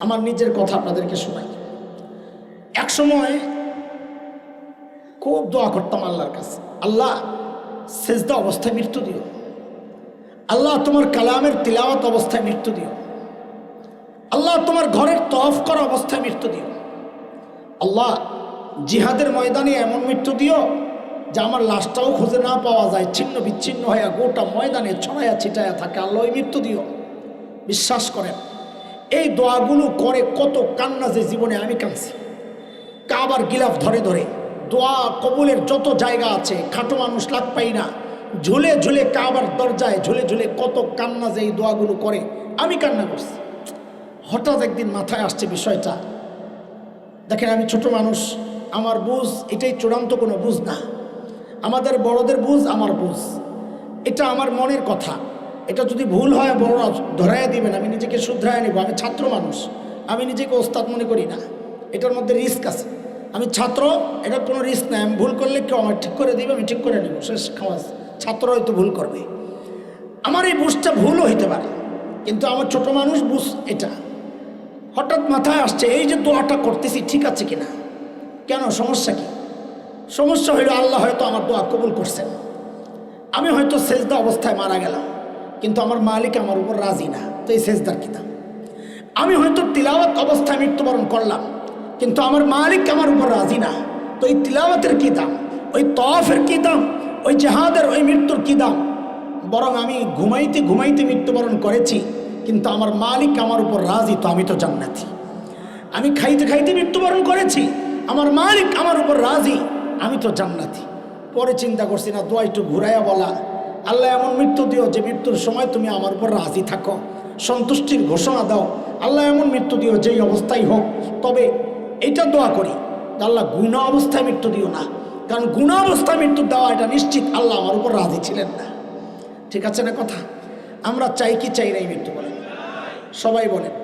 আমার নিজের কথা আপনাদেরকে শোনাই। এক সময় খুব দোয়া করতাম আল্লাহর কাছে, আল্লাহ সেজদা অবস্থায় মৃত্যু দিও, আল্লাহ তোমার কালামের তিলাওয়াত অবস্থায় মৃত্যু দিও, আল্লাহ তোমার ঘরের তওয়াফ করা অবস্থায় মৃত্যু দিও, আল্লাহ জিহাদের ময়দানে এমন মৃত্যু দিও যে আমার লাশটাও খুঁজে না পাওয়া যায়, ছিন্ন বিচ্ছিন্ন হয়ে গোটা ময়দানে ছড়াইয়া ছিটাইয়া থাকে, আল্লাহ ওই মৃত্যু দিও। বিশ্বাস করেন এই দোয়াগুলো করে কত কান্না যে জীবনে আমি কাঁদছি। কাবার গিলাফ ধরে ধরে দোয়া কবুলের যত জায়গা আছে, খাটো মানুষ লাগ পাই না, ঝুলে ঝুলে কাবার দরজায় ঝুলে ঝুলে কত কান্না যে এই দোয়াগুলো করে আমি কান্না করছি। হঠাৎ একদিন মাথায় আসছে বিষয়টা, দেখেন আমি ছোট মানুষ, আমার বুঝ এটাই চূড়ান্ত কোনো বুঝ না, আমাদের বড়দের বুঝ আমার বুঝ, এটা আমার মনের কথা, এটা যদি ভুল হয় বড়রা ধরাইয়া দিবেন, আমি নিজেকে শুধরাইয়া নিব। আমি ছাত্র মানুষ, আমি নিজেকে ওস্তাদ মনে করি না, এটার মধ্যে রিস্ক আছে, আমি ছাত্র, এটা কোনো রিস্ক নাই, আমি ভুল করলে কেউ আমার ঠিক করে দিবে, আমি ঠিক করে নেব, শেষ খাওয়াজ। ছাত্র হয়তো ভুল করবে, আমার এই বুঝটা ভুলও হইতে পারে, কিন্তু আমার ছোট মানুষ বুঝ এটা। হঠাৎ মাথায় আসছে এই যে দোয়াটা করতেছি ঠিক আছে কিনা, কেন সমস্যা কি? সমস্যা হইল আল্লাহ হয়তো আমার দোয়া কবুল করছেন, আমি হয়তো সেজদা অবস্থায় মারা গেলাম কিন্তু আমার মালিক আমার উপর রাজি না, তো এই সেজদার কি দাম? আমি হয়তো তিলাওয়াত অবস্থায় মৃত্যুবরণ করলাম কিন্তু আমার মালিক আমার উপর রাজি না, তো এই তিলাওয়াতের কি দাম, ওই তওয়াফের কি দাম, ওই জিহাদের ওই মৃত্যুর কি দাম? বরং আমি ঘুমাইতে ঘুমাইতে মৃত্যুবরণ করেছি কিন্তু আমার মালিক আমার উপর রাজি, তো আমি তো জান্নাতি। আমি খাইতে খাইতে মৃত্যুবরণ করেছি, আমার মালিক আমার উপর রাজি, আমি তো জান্নাতি। পরে চিন্তা করছি না, দোয়া একটু ঘুরাইয়া বলা, আল্লাহ এমন মৃত্যু দিও যে মৃত্যুর সময় তুমি আমার উপর রাজি থাকো, সন্তুষ্টির ঘোষণা দাও, আল্লাহ এমন মৃত্যু দিও যেই অবস্থায় হোক। তবে এটা দোয়া করি আল্লাহ গুনাহ অবস্থায় মৃত্যু দিও না, কারণ গুনাহ অবস্থায় মৃত্যু দেওয়া এটা নিশ্চিত আল্লাহ আমার উপর রাজি ছিলেন না। ঠিক আছে না কথা? আমরা চাই কি চাই না এই মৃত্যু? বলেন, সবাই বলেন।